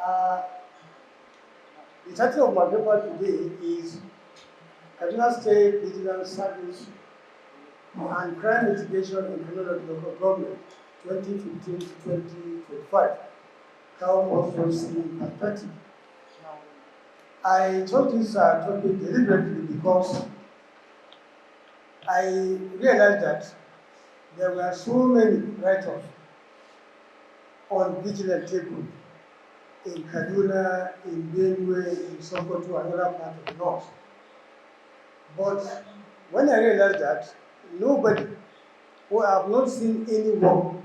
Uh, the title of my paper today is Kaduna State Vigilance Service and Crime Mitigation in Kaduna Local Government 2015 to 2025. How policy perspective. I chose this topic deliberately because I realized that there were so many write-offs on vigilant group in Kaduna, in Benue, in Sokoto, and other parts of the north. But when I realized that nobody, who have not seen any work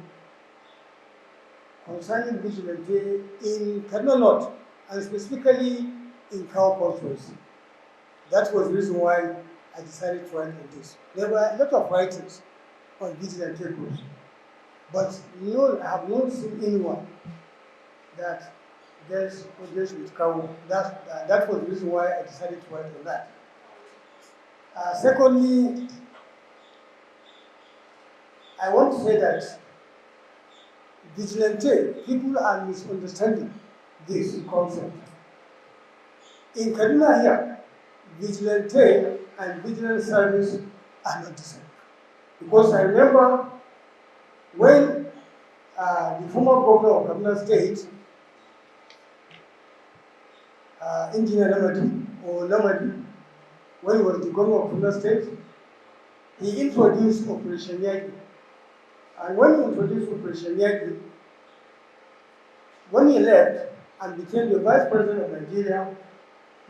concerning vigilante in Kaduna North, and specifically in Cow Conference, that was the reason why I decided to write on this. There were a lot of writings on vigilante groups, but no, I have not seen anyone that deals with cow. That was the reason why I decided to write on that. Secondly, I want to say that vigilante, people are misunderstanding this concept. In Kaduna here, vigilante and vigilance service are not the same. Because I remember when the former governor of Kaduna State, Engineer Namadi, when he was the governor of Kaduna State, he introduced Operation Yagi. And when he introduced Operation Yagi, when he left and became the vice president of Nigeria,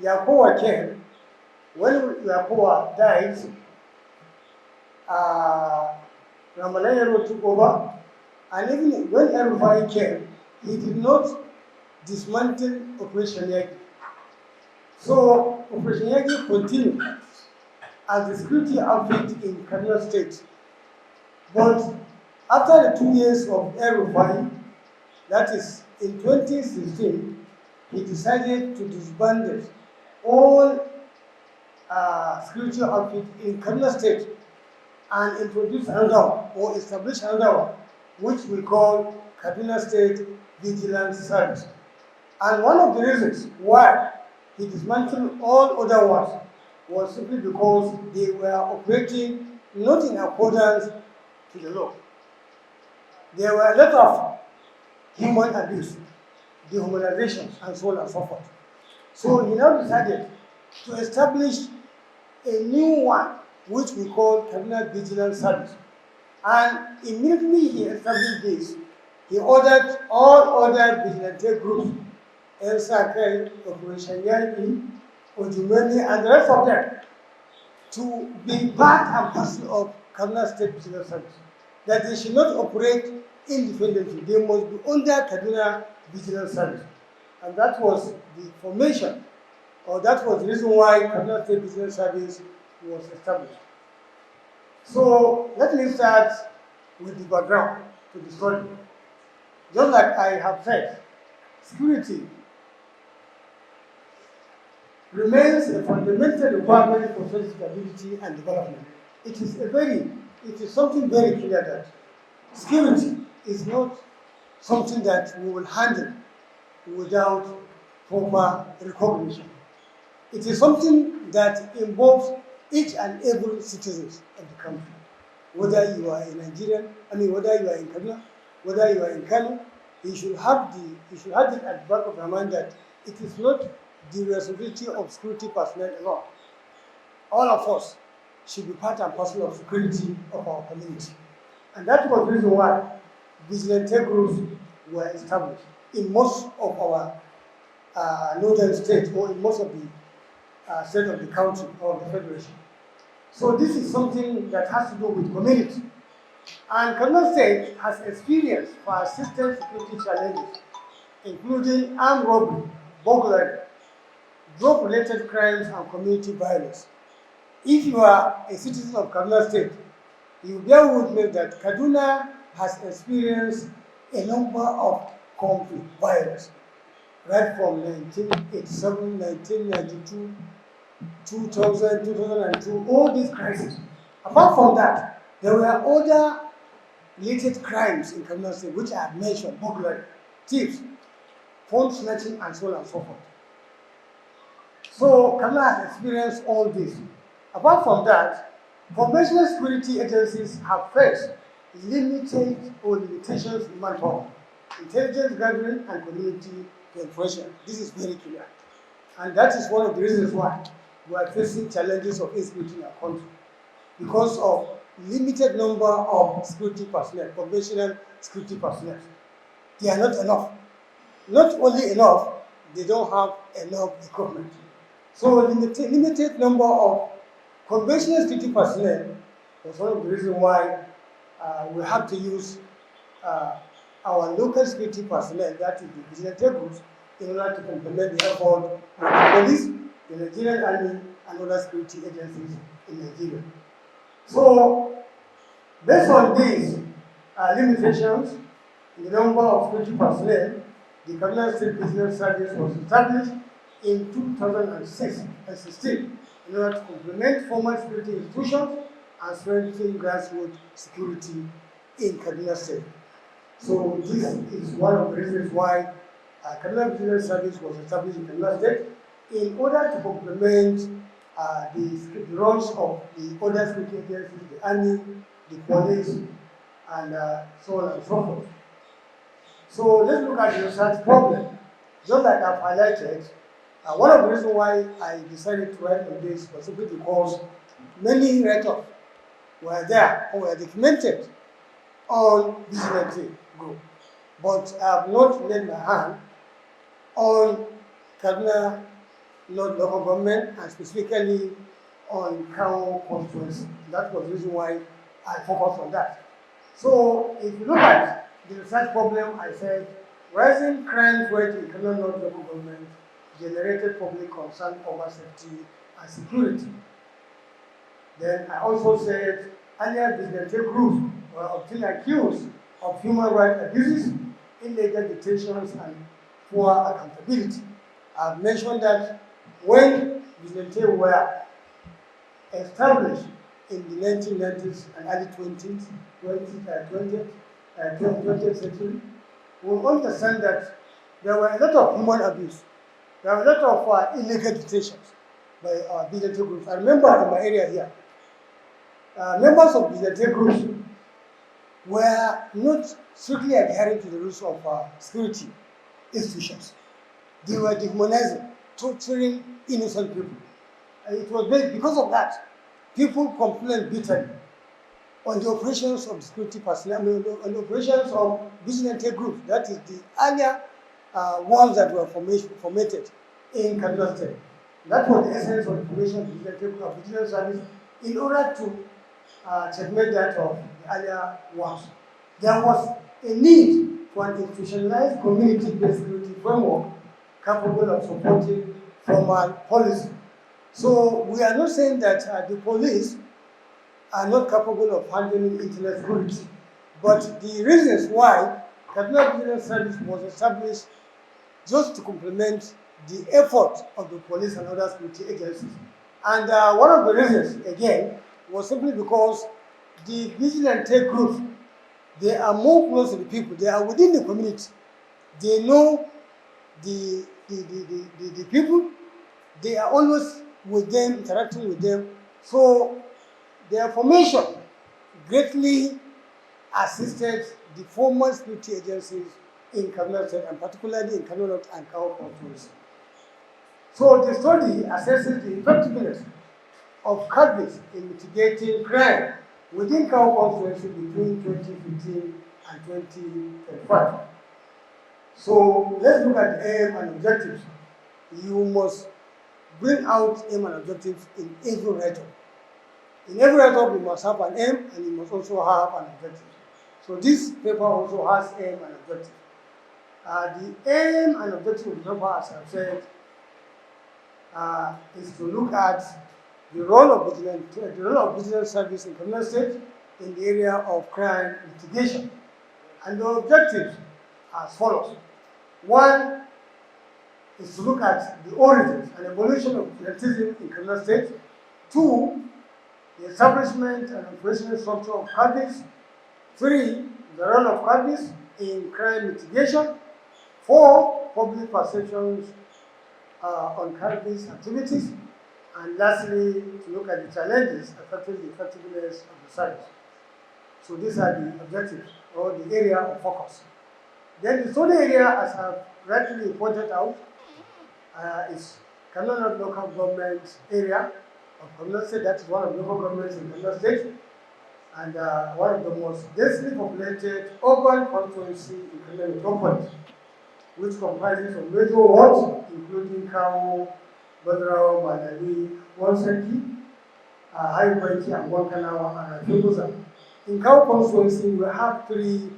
Yakowa came. When Yakowa died, Ramalayero took over, and even when Arewa came, he did not dismantle Operation Yagi. So Operation Yagi continued as the security outfit in Kaduna State. But after the 2 years of Arewa, that is in 2016, he decided to disband all security outfit in Kaduna State and introduce another or establish another which we call Kaduna State Vigilance Service. And one of the reasons why he dismantled all other ones was simply because they were operating not in accordance to the law. There were a lot of human abuse, dehumanizations, and so on and so forth. So he now decided to establish a new one, which we call Kaduna Vigilance Service. And immediately he established this, he ordered all other vigilante groups, El Sakai, Operation Yagi, Ojumeni, and the rest of them, to be part and parcel of Kaduna State Vigilance Service. That they should not operate independently, they must be under Kaduna Vigilance Service. And that was the formation, or that was the reason why Kaduna State Vigilance Service was established. So let me start with the background to the story. Just like I have said, security remains a fundamental requirement for social stability and development. It is something very clear that security is not something that we will handle without proper recognition. It is something that involves each and every citizen of the country. Whether you are a Nigerian, whether you are in Kaduna, whether you are in Kano, you should have it at the back of your mind that it is not the responsibility of security personnel alone. All of us should be part and parcel of security of our community. And that was the reason why vigilante groups were established in most of our northern states, or in most of the state of the country or the federation. So this is something that has to do with community. And Kaduna State has experienced persistent security challenges, including armed robbery, burglary, drug-related crimes, and community violence. If you are a citizen of Kaduna State, you bear witness that Kaduna has experienced a number of conflict violence, right from 1987, 1992, 2000, 2002, all these crises. Apart from that, there were other related crimes in Kaduna State, which I have mentioned: burglary, thieves, phone snatching, and so on and so forth. So Kaduna has experienced all this. Apart from that, conventional security agencies have faced limited or limitations in manpower, intelligence gathering, and community penetration. This is very clear. And that is one of the reasons why we are facing challenges of insecurity in our country, because of limited number of security personnel, conventional security personnel. They are not enough. Not only enough, they don't have enough equipment. So limited number of conventional security personnel was one of the reasons why we have to use our local security personnel, that is the vigilante groups, in order to complement the effort of the police, the Nigerian Army, and other security agencies in Nigeria. So, based on these limitations in the number of security personnel, the Kaduna State Vigilance Service was established in 2006 and 16 in order to complement formal security institutions and strengthen grassroots security in Kaduna State. So this is one of the reasons why Kaduna Vigilance Service was established in Kaduna State in order to complement the roles of the other security agencies, the army, the police, and so on and so forth. So let's look at the research problem. Just like I've highlighted, one of the reasons why I decided to write on this was simply because many write-offs were there or were documented on vigilante group. But I have not laid my hand on Kaduna North local government and specifically on Kao constituency. That was the reason why I focused on that. So if you look at the research problem, I said rising crime rate in Kaduna North local government generated public concern over safety and security. Then I also said earlier vigilante groups were often accused of human rights abuses, illegal detentions, and poor accountability. I've mentioned that when vigilante were established in the 1990s and early 20th century, we understand that there were a lot of human abuse. There were a lot of illegal detentions by vigilante groups. I remember in my area here, members of vigilante groups were not strictly adhering to the rules of security institutions. They were dehumanizing, torturing innocent people. And it was because of that, people complained bitterly on the operations of security personnel, on the operations of vigilante groups. That is the earlier ones that were formatted in Kaduna State. That was the essence of the formation of the vigilance service in order to checkmate that of the earlier ones. There was a need for an institutionalized community-based security framework capable of supporting formal policy. So we are not saying that the police are not capable of handling internet security, but the reasons why Kaduna Vigilance Service was established just to complement the effort of the police and other security agencies. And one of the reasons, again, was simply because the vigilante groups, they are more close to the people. They are within the community. They know the people. They are always with them, interacting with them. So their formation greatly assisted the former security agencies in Kaduna State, and particularly in Kaduna North and Kao constituency. So the study assesses the effectiveness of cadres in mitigating crime within Kao constituency between 2015 and 2025. So let's look at the aim and objectives. You must bring out aim and objectives in every write-up. In every write-up, you must have an aim and you must also have an objective. So this paper also has aim and objective. The aim and objective of the paper, as I've said, is to look at the role of vigilance service in Kaduna State in the area of crime mitigation. And the objectives are as follows. One is to look at the origins and evolution of vigilantism in Kaduna State. Two, the establishment and operational structure of cadres. Three, the role of cadres in crime mitigation. Four, public perceptions on cannabis activities, and lastly, to look at the challenges affecting the effectiveness of the service. So these are the objectives or the area of focus. Then the third area, as I've rightly pointed out, is Kaduna local government area of Kaduna State. That is one of the local governments in Kaduna State, and one of the most densely populated urban constituency in Kaduna metropolis, which comprises of major wards, including Kawo, Badrao, Malali, Wonsaki, Haibaiki, and Wankanawa, and Afibuza. In Kawo constituency, we have 3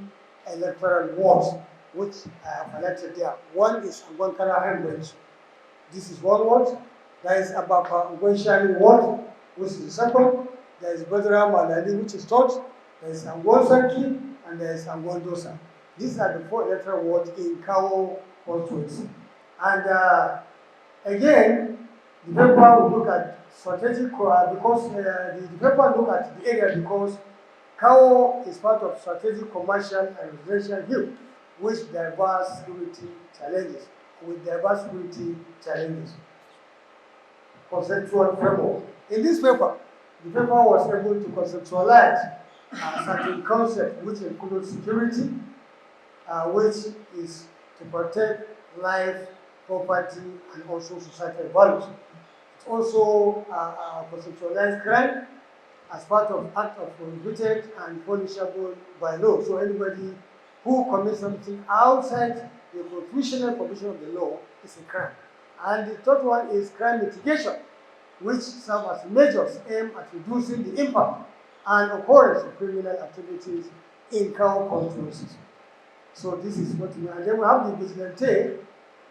electoral wards, which I have highlighted there. One is Wankana Haibaiki. This is one ward. There is Abaka Ngwenshani ward, which is the second. There is Badrao, Malali, which is third. There is Wonsaki, and there is Angwandosa. These are the 4 electoral wards in Kawo constituency. And again, the paper will look at strategic, because the paper look at the area because Kawo is part of strategic commercial and residential hill with diverse security challenges. Conceptual framework. In this paper, the paper was able to conceptualize certain concepts which include security, which is to protect life, property, and also societal values. It also conceptualized crime as part of act of prohibited and punishable by law. So anybody who commits something outside the constitutional provision of the law is a crime. And the third one is crime mitigation, which serve as measures aimed at reducing the impact and occurrence of criminal activities in Kawo constituencies. So this is what we and then we have the vigilante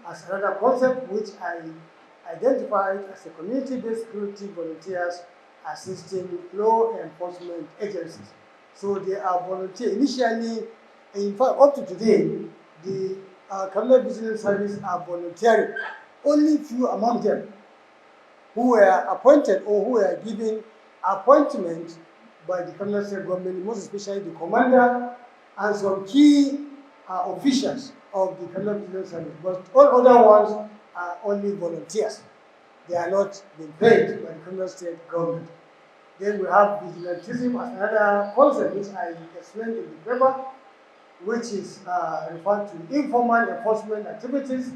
as another concept which I identified as a community-based security volunteers assisting law enforcement agencies. So they are volunteers. Initially, in fact, up to today, the Kaduna Vigilance Service are volunteering. Only few among them who were appointed or who were given appointment by the Kaduna State government, most especially the commander and some key officials of the Kaduna Vigilance Service. But all other ones are only volunteers. They are not being paid by the Kaduna State government. Then we have vigilantism as another concept which I explained in the paper, which is referred to informal enforcement activities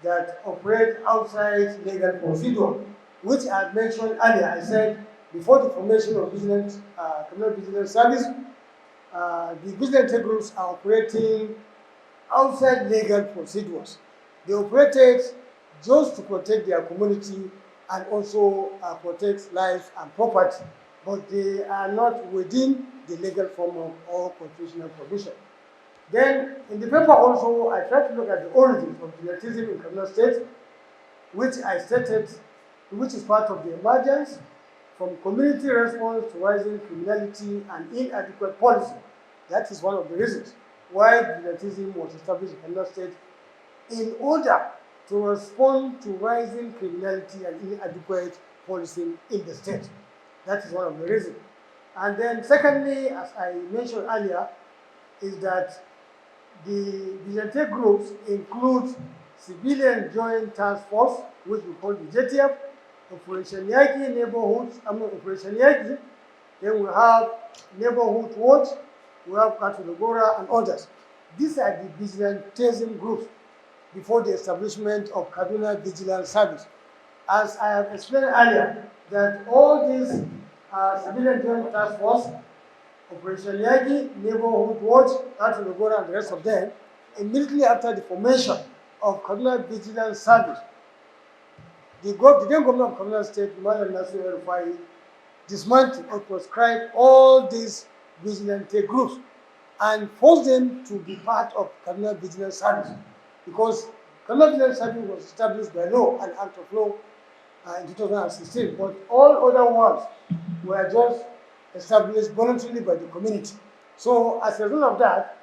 that operate outside legal procedure, which I mentioned earlier. I said before the formation of Kaduna Vigilance Service, the vigilante groups are operating outside legal procedures. They operated just to protect their community and also protect life and property, but they are not within the legal form or constitutional provision. Then, in the paper also, I tried to look at the origins of vigilantism in Kaduna State, which I stated, which is part of the emergence from community response to rising criminality and inadequate policy. That is one of the reasons why vigilantism was established in Kaduna State in order to respond to rising criminality and inadequate policy in the state. That is one of the reasons. And then secondly, as I mentioned earlier, is that the vigilante groups include Civilian Joint Task Force, which we call the JTF, Operation Yaki Neighborhoods, Operation Yaki, then we have Neighborhood Watch, we have Katulogora and others. These are the vigilantism groups before the establishment of Kaduna Vigilance Service. As I have explained earlier, that all these Civilian Joint Task Force, Operation Yagi, Neighborhood Watch, Katulogora, and the rest of them, immediately after the formation of Kaduna Vigilance Service, the then governor of Kaduna State, Madam Nasir El-Rufai, dismantled or proscribed all these vigilante groups and forced them to be part of Kaduna Vigilance Service, because Kaduna Vigilance Service was established by law, an act of law in 2016, but all other ones were just established voluntarily by the community. So as a result of that,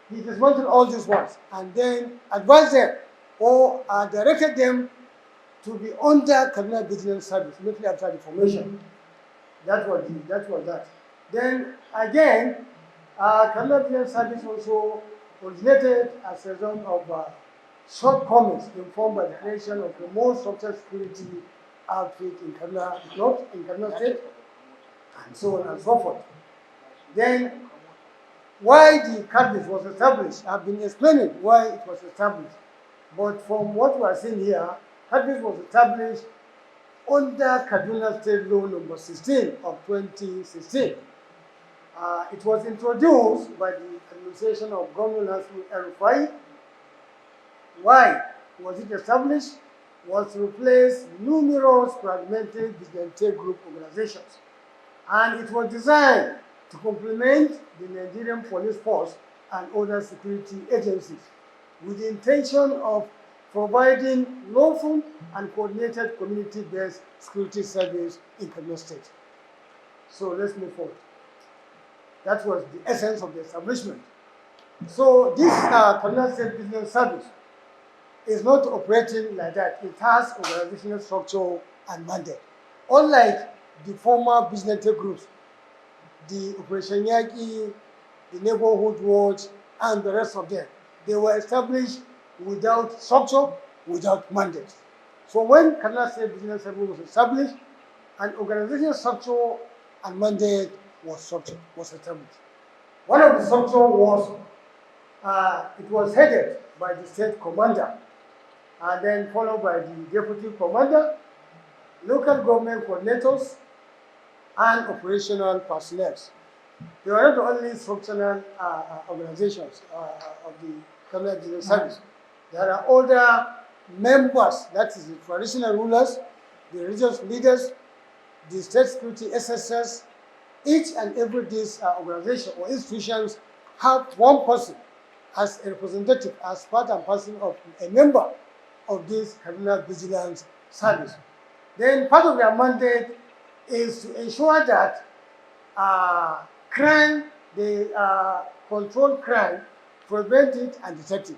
he dismantled all these ones and then advised them or directed them to be under Kaduna Vigilance Service immediately after the formation. That was that. Then again, Kaduna Vigilance Service also originated as a result of shortcomings informed by the creation of the most structured security outfit in Kaduna, not in Kaduna State, and so on and so forth. Then, why the cabinet was established? I've been explaining why it was established. But from what we are seeing here, cabinet was established under Kaduna State Law number 16 of 2016. It was introduced by the administration of Governor Arewa. Why was it established? Was to replace numerous fragmented vigilante group organizations. And it was designed to complement the Nigerian police force and other security agencies with the intention of providing lawful and coordinated community-based security service in Kaduna State. So let's move forward. That was the essence of the establishment. So this Kaduna State Business Service is not operating like that. It has organizational structure and mandate. Unlike the former business groups, the Operation Yaki, the Neighborhood Watch, and the rest of them, they were established without structure, without mandate. So when Kaduna State Business Service was established, an organizational structure and mandate was established. One of the structure was, it was headed by the state commander, and then followed by the deputy commander, local government coordinators, and operational personnel. They were not the only structural organizations of the Kaduna Business Service. There are other members, that is the traditional rulers, the religious leaders, the state security SSS. Each and every these organization or institutions have one person as a representative, as part and parcel of a member of this Kaduna Vigilance Service. Then part of their mandate is to ensure that crime, they control crime, prevent it, and detect it.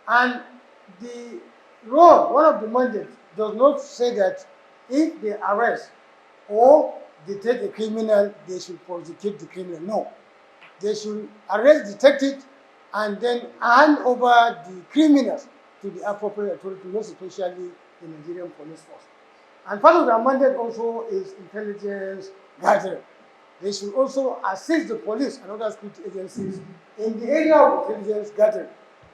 And the role, one of the mandates, does not say that if they arrest or detect a criminal, they should prosecute the criminal. No. They should arrest, detect it, and then hand over the criminals to the appropriate authority, most especially the Nigerian police force. And part of their mandate also is intelligence gathering. They should also assist the police and other security agencies in the area of intelligence gathering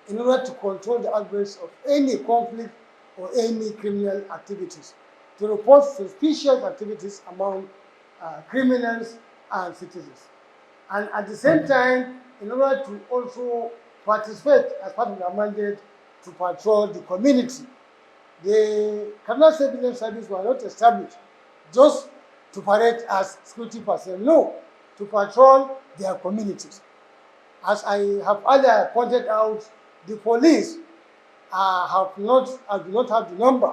in order to control the outbreaks of any conflict or any criminal activities, to report suspicious activities among criminals and citizens. And at the same time, in order to also participate as part of their mandate to patrol the community. The Kaduna State Business Service were not established just to parade as security personnel, no, to patrol their communities. As I have earlier pointed out, the police do not have the number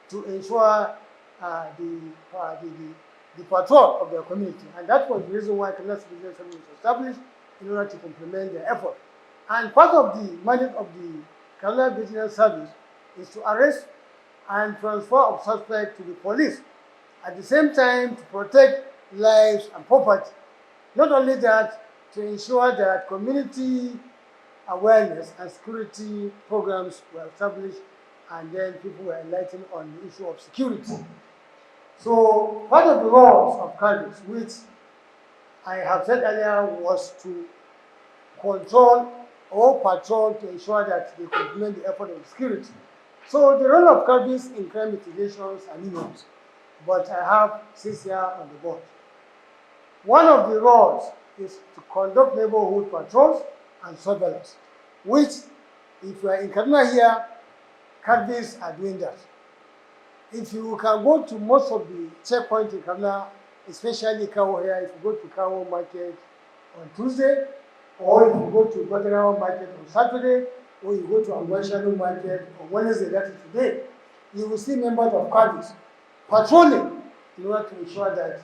to ensure the patrol of their community. And that was the reason why Kaduna State Business Service was established in order to complement their effort. And part of the mandate of the Kaduna Business Service is to arrest and transfer of suspects to the police. At the same time, to protect lives and property. Not only that, to ensure that community awareness and security programs were established, and then people were enlightened on the issue of security. So part of the roles of cadres, which I have said earlier, was to control or patrol to ensure that they complement the effort of security. So the role of cadres in crime mitigations are numerous, but I have 6 here on the board. One of the roles is to conduct neighborhood patrols and surveillance, which, if you are in Kaduna here, cadres are doing that. If you can go to most of the checkpoints in Kaduna, especially Kawo here, if you go to Kawo Market on Tuesday, or if you go to Badarawa Market on Saturday, or you go to Angwashanu Market on Wednesday, that is today, you will see members of cadres patrolling in order to ensure that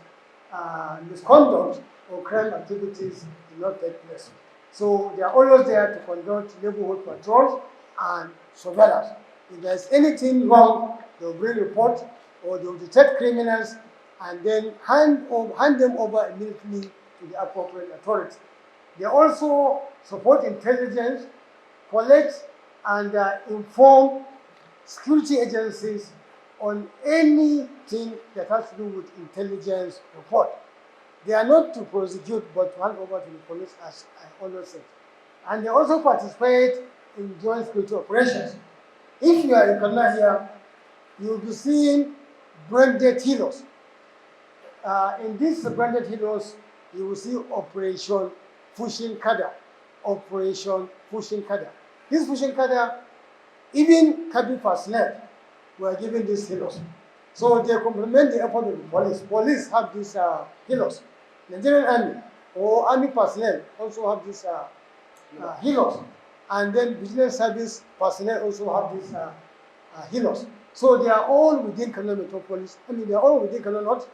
misconduct or crime activities do not take place. So they are always there to conduct neighborhood patrols and surveillance. If there's anything wrong, they'll bring report or they'll detect criminals and then hand them over immediately to the appropriate authority. They also support intelligence, collect and inform security agencies on anything that has to do with intelligence report. They are not to prosecute, but to hand over to the police, as I always said. And they also participate in joint security operations. If you are in Kaduna here, you'll be seeing branded heroes. In these branded heroes, you will see Operation Fushin Kada. Operation Fushin Kada. This Fushin Kada, even cabin personnel were given these heroes. So they complement the effort of the police. Police have these heroes. Nigerian Army or Army personnel also have these heroes. And then Vigilance Service personnel also have these heroes. So they are all within Kaduna Metropolis. I mean, they are all within Kaduna North,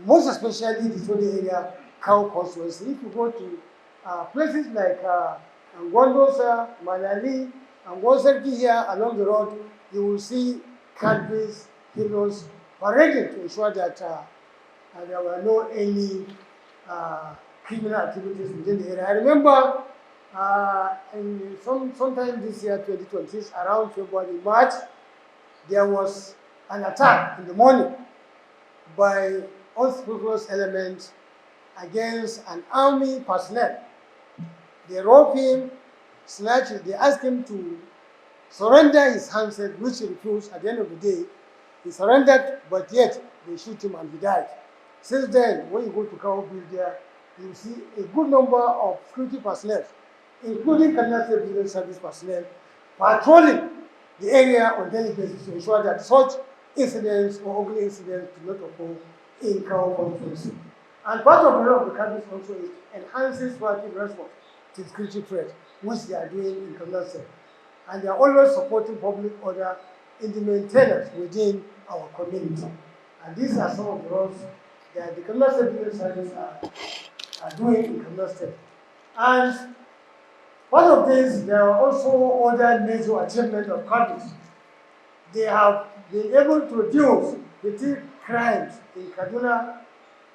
most especially the Sodi area, Cow Constituency. If you go to places like Gondosa, Manali, and Wosaki here along the road, you will see cadres, heroes parading to ensure that there were no any criminal activities within the area. I remember in sometime this year, 2020, around February, March, there was an attack in the morning by unscrupulous elements against an army personnel. They robbed him, snatched it, they asked him to surrender his handset, which he refused. At the end of the day, he surrendered, but yet they shoot him and he died. Since then, when you go to Kawabil there, you see a good number of security personnel, including Kaduna State Vigilance Service personnel, patrolling the area on daily basis to ensure that such incidents or ugly incidents do not occur in Kawa Constituency. And part of the role of the cabinet also is enhancing proactive response to security threats, which they are doing in Kaduna State. And they are always supporting public order in the maintenance within our community. And these are some of the roles that the Kaduna State Vigilance Service are doing in Kaduna State. And part of this, there are also other major achievements of countries. They have been able to reduce petty crimes in Kaduna,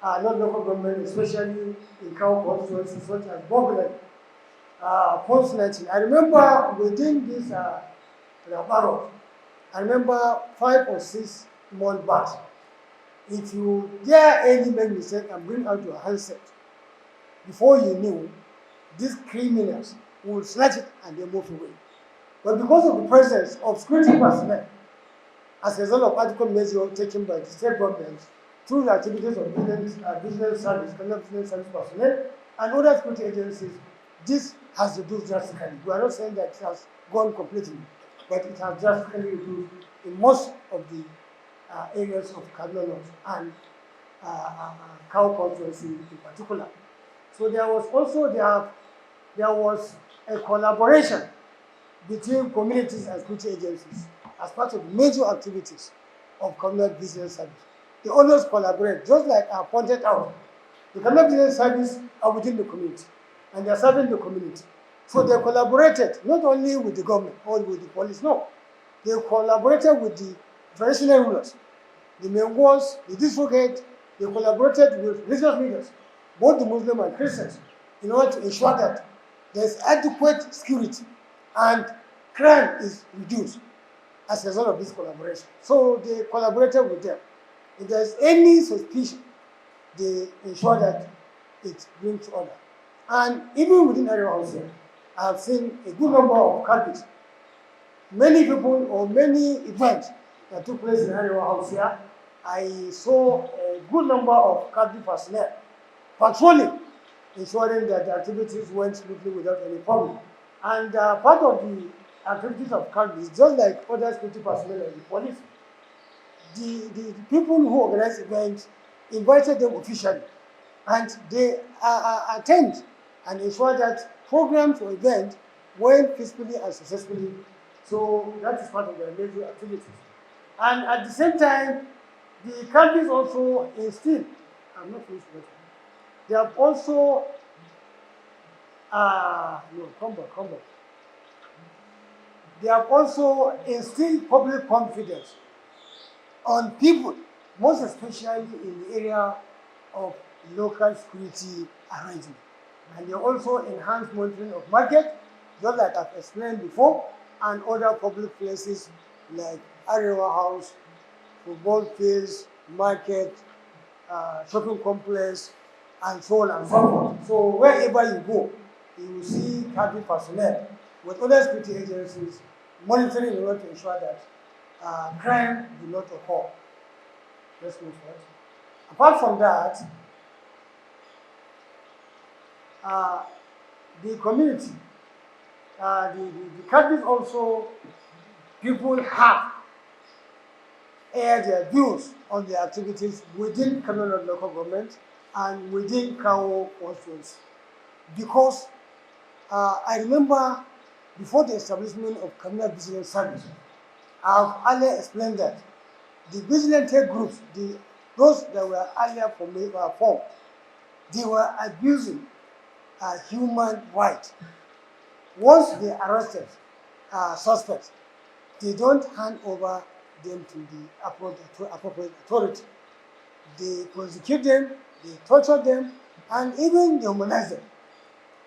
non-local government, especially in Kawa constituency, such as burglary, post-19. I remember within this Rabaro, I remember 5 or 6 months back, if you dare any make mistake and bring out your handset, before you knew, these criminals will snatch it and they move away. But because of the presence of security personnel, as a result of article measures taken by the state government through the activities of business service, business service personnel, and other security agencies, this has reduced drastically. We are not saying that it has gone completely, but it has drastically reduced in most of the areas of Kaduna North and Kawa constituency in particular. So there was also there was a collaboration between communities and security agencies as part of major activities of communal business service. They always collaborate, just like I pointed out. The communal business service are within the community, and they are serving the community. So they collaborated not only with the government or with the police, no. They collaborated with the traditional rulers, the Mengos, the district head. They collaborated with religious leaders, both the Muslim and Christians, in order to ensure that there is adequate security and crime is reduced as a result of this collaboration. So they collaborated with them. If there is any suspicion, they ensure that it brings order. And even within Arewa also, I have seen a good number of cases. Many people or many events that took place in Arewa House here, I saw a good number of cabinet personnel patrolling, ensuring that the activities went smoothly without any problem. And part of the activities of cabinet is just like other security personnel and the police. The people who organize events invited them officially, and they attend and ensure that programs or events went peacefully and successfully. So that is part of their major activities. And at the same time, the countries also instill, I'm not finished with that. They have also, come back. They have also instilled public confidence on people, most especially in the area of local security arrangement. And they also enhance monitoring of market, just like I've explained before, and other public places like Arewa House, football fields, market, shopping complex, and so on and so forth. So wherever you go, you will see Kaduna personnel with other security agencies monitoring in order to ensure that crime do not occur. Let's move forward. Apart from that, the community, the Kaduna also, people have air their views on the activities within Kaduna local government and within Kao constituency. Because I remember before the establishment of Kaduna Vigilance Service, I have earlier explained that the vigilante groups, those that were earlier formed, they were abusing human rights. Once they arrested suspects, they don't hand over them to the appropriate authority. They prosecute them, they torture them, and even dehumanize them.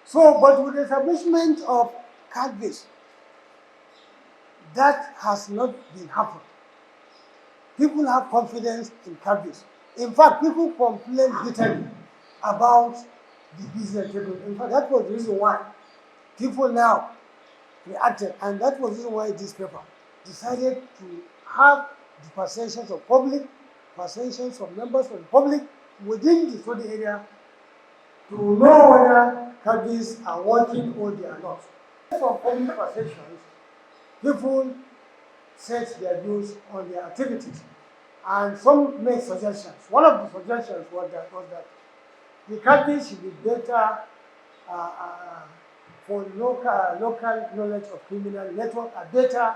So, but with the establishment of Kaduna, that has not been happening. People have confidence in Kaduna. In fact, people complain bitterly about the business people. In fact, that was the reason why people now reacted, and that was the reason why this paper decided to have the perceptions of public, perceptions of members of the public within the study area to know whether Kaduna are working or they are not. From public perceptions, people set their views on their activities, and some make suggestions. One of the suggestions was that the Kaduna should be better for local knowledge of criminal network, a better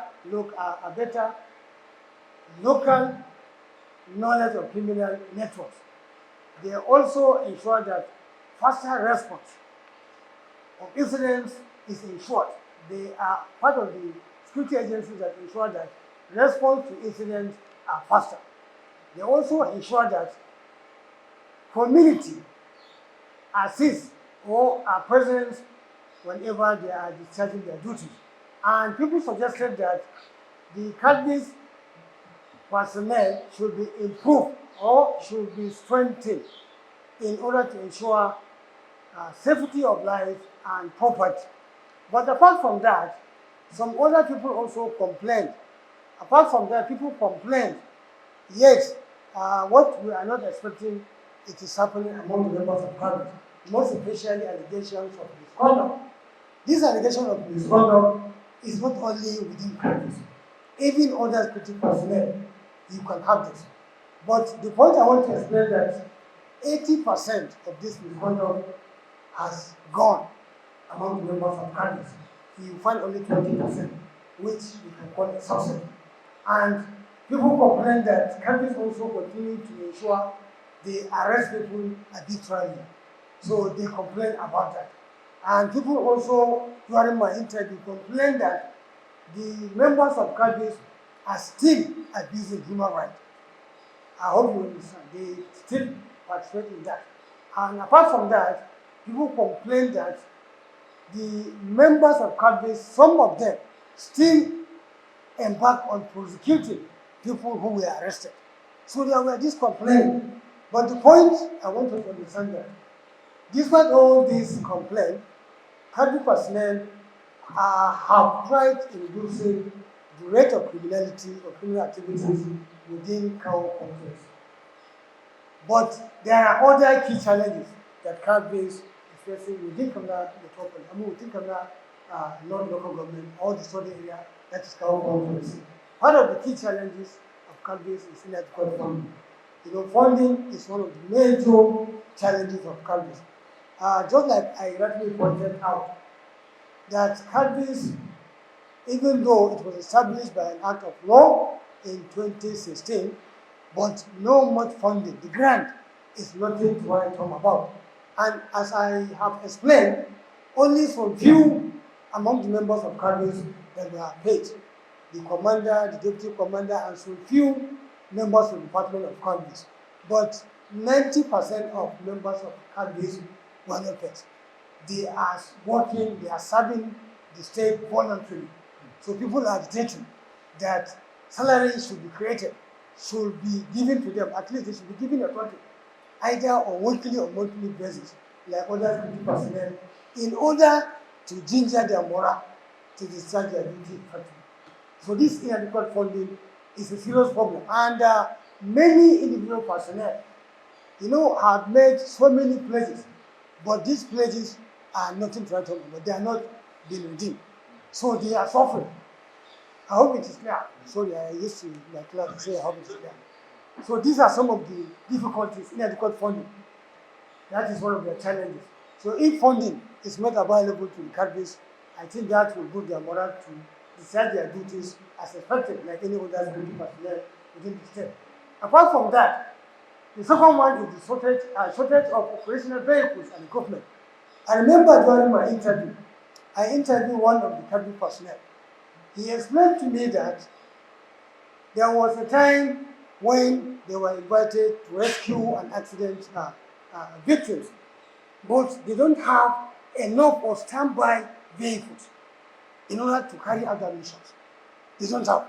local knowledge of criminal networks. They also ensure that faster response of incidents is ensured. They are part of the security agencies that ensure that response to incidents are faster. They also ensure that community assists or are present whenever they are discharging their duties. And people suggested that the Kaduna personnel should be improved or should be strengthened in order to ensure safety of life and property. But apart from that, some other people also complained. Apart from that, people complained, yes, what we are not expecting, it is happening among the members of Congress, most especially allegations of misconduct. This allegation of misconduct is not only within Congress, even other security personnel, you can have this. But the point I want to explain that 80% of this misconduct has gone among the members of Congress. You find only 20%, which you can call a subset. And people complain that Congress also continue to ensure they arrest people arbitrarily. So they complain about that. And people also, during my interview, complain that the members of Congress are still abusing human rights. I hope you understand. They still participate in that. And apart from that, people complain that the members of Congress, some of them, still embark on prosecuting people who were arrested. So there were this complaint. But the point I want you to understand that, despite all these complaints, Kaduna personnel have tried in reducing the rate of criminality or criminal activities within Kao countries. But there are other key challenges that Kaduna is facing within Kaduna metropolis. I mean, within Kaduna non-local government or the study area that is Kao countries. Part of the key challenges of Kaduna is inadequate funding. You know, funding is one of the major challenges of Kaduna. Just like I rightly pointed out, that Kaduna, even though it was established by an act of law in 2016, but no much funding. The grant is nothing to write home about. And as I have explained, only some few among the members of Kaduna that were paid. The commander, the deputy commander, and some few members of the Department of Kaduna. But 90% of members of Kaduna were not paid. They are working, they are serving the state voluntarily. So people are agitating that salary should be created, should be given to them. At least they should be given a contract, either on weekly or monthly basis, like other security personnel, in order to ginger their morale to discharge their duty effectively. So this inadequate funding is a serious problem, and many individual personnel, have made so many pledges, but these pledges are nothing to write home about. They are not being redeemed, so they are suffering. I hope it is clear. Sorry, I used to my class to say I hope it is clear. So these are some of the difficulties, inadequate funding. That is one of the challenges. So if funding is not available to the cadres, I think that will boost their morale to discharge their duties as expected, like any other security personnel within the state. Apart from that, the second one is the shortage of operational vehicles and equipment. I remember during my interview, I interviewed one of the cadre personnel. He explained to me that there was a time when they were invited to rescue an accident victims, but they don't have enough of standby vehicles in order to carry out their missions. They don't have.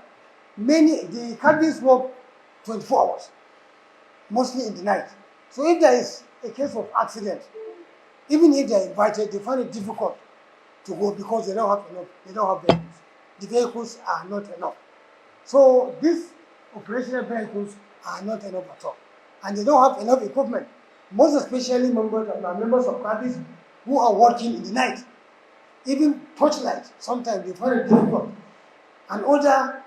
The cadres work 24 hours, mostly in the night. So if there is a case of accident, even if they are invited, they find it difficult to go because they don't have enough. They don't have vehicles. The vehicles are not enough. So these operational vehicles are not enough at all, and they don't have enough equipment. Most especially members of cadres who are working in the night. Even torchlight, sometimes they find it difficult, and other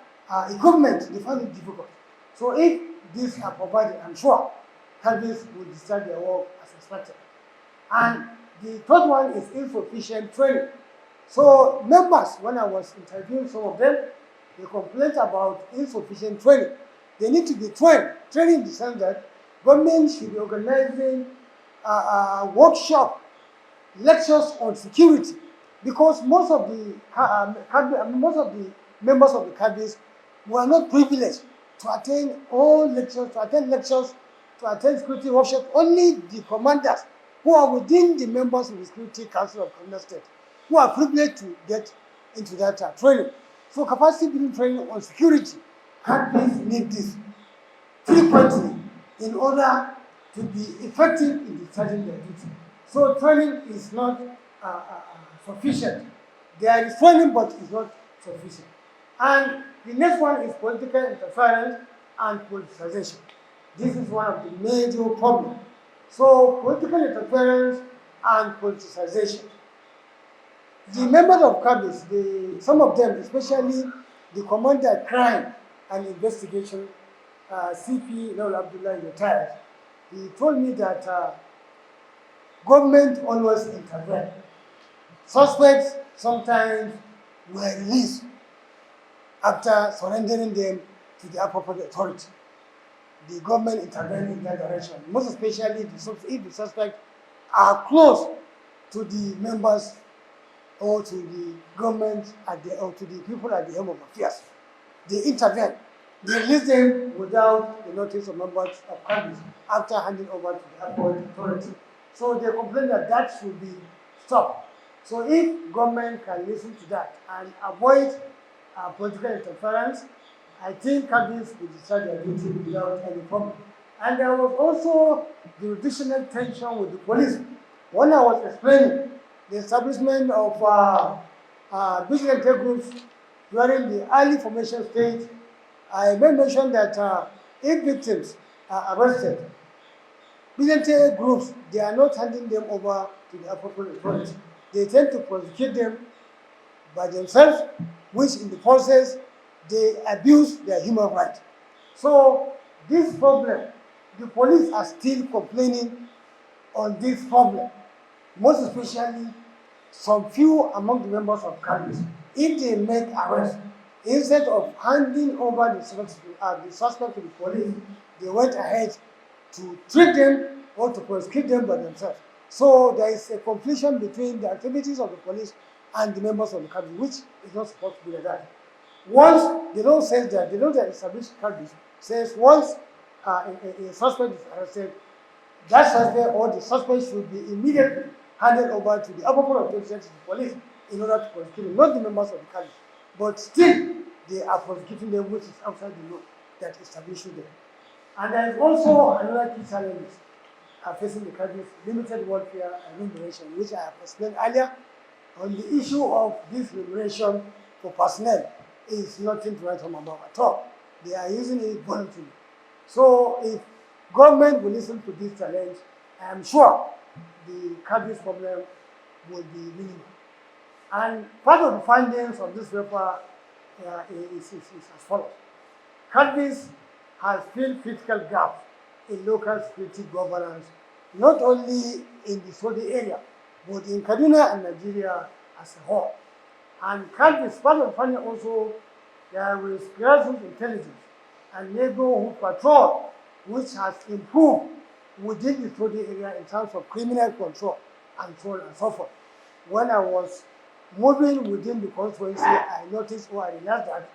equipment, they find it difficult. So if these are provided, I'm sure cadres will discharge their work as expected. And the third one is insufficient training. So members, when I was interviewing some of them, they complained about insufficient training. They need to be trained. Training in the sense that government should be organizing workshop, lectures on security, because most of the members of the cadres were not privileged to attend all lectures, to attend security workshops. Only the commanders who are within the members of the Security Council of Kaduna State who are privileged to get into that training. So capacity building training on security, cadres need this frequently in order to be effective in discharging their duty. So training is not sufficient. There is training, but it's not sufficient. And the next one is political interference and politicization. This is one of the major problems. So political interference and politicization. The members of cadres, some of them, especially the commander crime and investigation, CP Lawal Abdullah retired, he told me that government always intervene. Suspects sometimes were released after surrendering them to the appropriate authority. The government intervened in that direction, most especially if the suspects are close to the members or to the government or to the people at the helm of affairs. They intervene. They release them without the notice of members of Congress after handing over to the appropriate authority. So they complain that should be stopped. So if government can listen to that and avoid political interference, I think cadres will discharge their duty without any problem. And there was also jurisdictional tension with the police. When I was explaining the establishment of vigilante groups during the early formation stage, I made mention that if victims are arrested, vigilante groups, they are not handing them over to the appropriate authority. They tend to prosecute them by themselves, which in the process, they abuse their human rights. So this problem, the police are still complaining on this problem, most especially some few among the members of Congress. If they make arrests, instead of handing over the suspect to the police, they went ahead to treat them or to prosecute them by themselves. So there is a confliction between the activities of the police and the members of the Congress, which is not supposed to be like that. Once the law says that, the law that established Congress says once a suspect is arrested, that suspect or the suspect should be immediately handed over to the appropriate authorities of the police in order to prosecute him, not the members of the Congress. but still they are prosecuting them, which is outside the law that establishing them. And there is also another key challenge facing the country's limited welfare and remuneration, which I have explained earlier. On the issue of this remuneration for personnel is nothing to write home about at all. They are using it voluntarily. So if government will listen to this challenge, I am sure the country's problem will be minimal. And part of the findings of this paper is as follows. Countries has filled critical gaps in local security governance, not only in the Saudi area, but in Kaduna and Nigeria as a whole. And countries, part of the finding also, there is grassroots intelligence and neighborhood patrol, which has improved within the Saudi area in terms of criminal control and so on and so forth. When I was moving within the constituency, I noticed or I realized that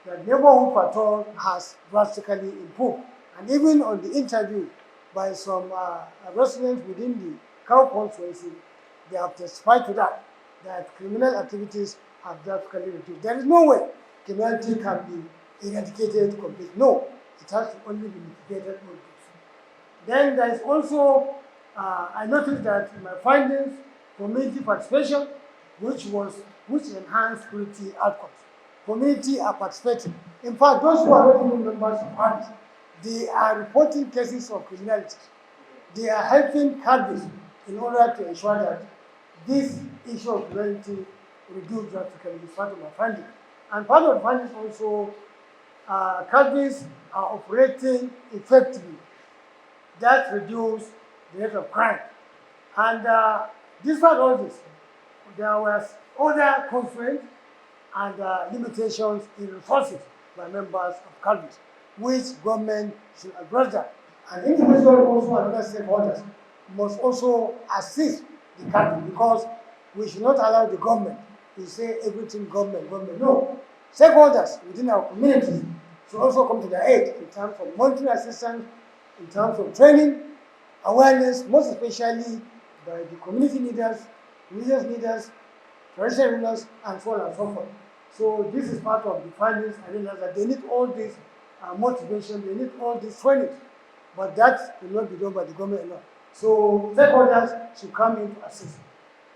the neighborhood patrol has drastically improved. And even on the interview by some residents within the Cow constituency, they have testified to that criminal activities have drastically reduced. There is no way criminality can be eradicated completely. No, it has to only be mitigated. Then there is also, I noticed that in my findings, community participation, which enhanced security outcomes. Community are participating. In fact, those who are not even members of armies, they are reporting cases of criminality. They are helping countries in order to ensure that this issue of criminality reduced drastically. It's part of my finding. And part of the findings also, countries are operating effectively. That reduced the rate of crime. And despite all this, there was other constraints and limitations in resources by members of countries, which government should address that. And individuals also and other stakeholders must also assist the country, because we should not allow the government to say everything government. No. Stakeholders within our communities should also come to their aid in terms of monetary assistance, in terms of training, awareness, most especially by the community leaders, religious leaders, traditional rulers, and so on and so forth. So this is part of the findings. I realize that they need all this motivation, they need all this training, but that will not be done by the government alone. So stakeholders should come in to assist.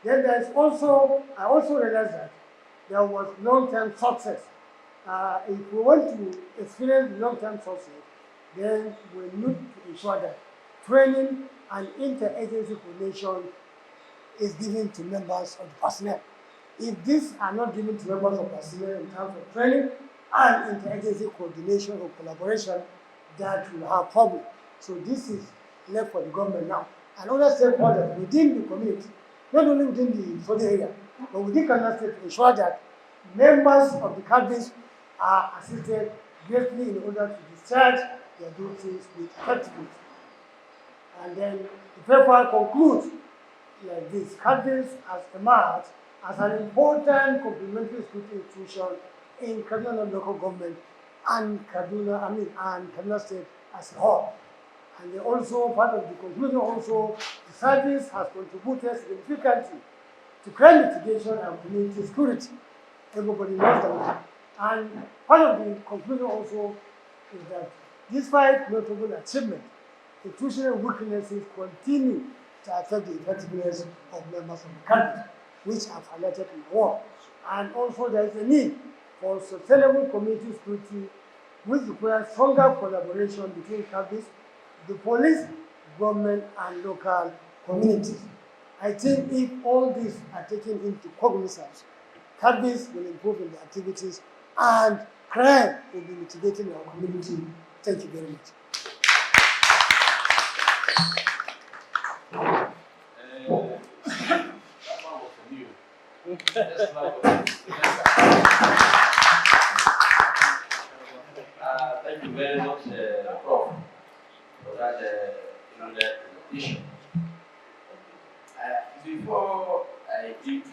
Then there is also, I also realized that there was long-term success. If we want to experience long-term success, then we need to ensure that training and interagency coordination is given to members of the personnel. If these are not given to members of personnel in terms of training and interagency coordination or collaboration, that will have problem. So this is left for the government now. And other stakeholders within the community, not only within the Saudi area, but within Kaduna State, to ensure that members of the countries are assisted greatly in order to discharge their duties with effectiveness. And then the paper concludes like this: countries has emerged as an important complementary security institution in Kaduna local government and Kaduna State as a whole. And they also, part of the conclusion also, the service has contributed significantly to crime mitigation and community security. Everybody knows that. And part of the conclusion also is that despite notable achievement, institutional weaknesses continue to affect the effectiveness of members of the country, which I've highlighted in the war. And also there is a need for sustainable community security, which requires stronger collaboration between countries, the police, government, and local communities. I think if all these are taken into cognizance, countries will improve in their activities and crime will be mitigated in our community. Thank you very much. Thank you very much, Prof, for that presentation. Before I give to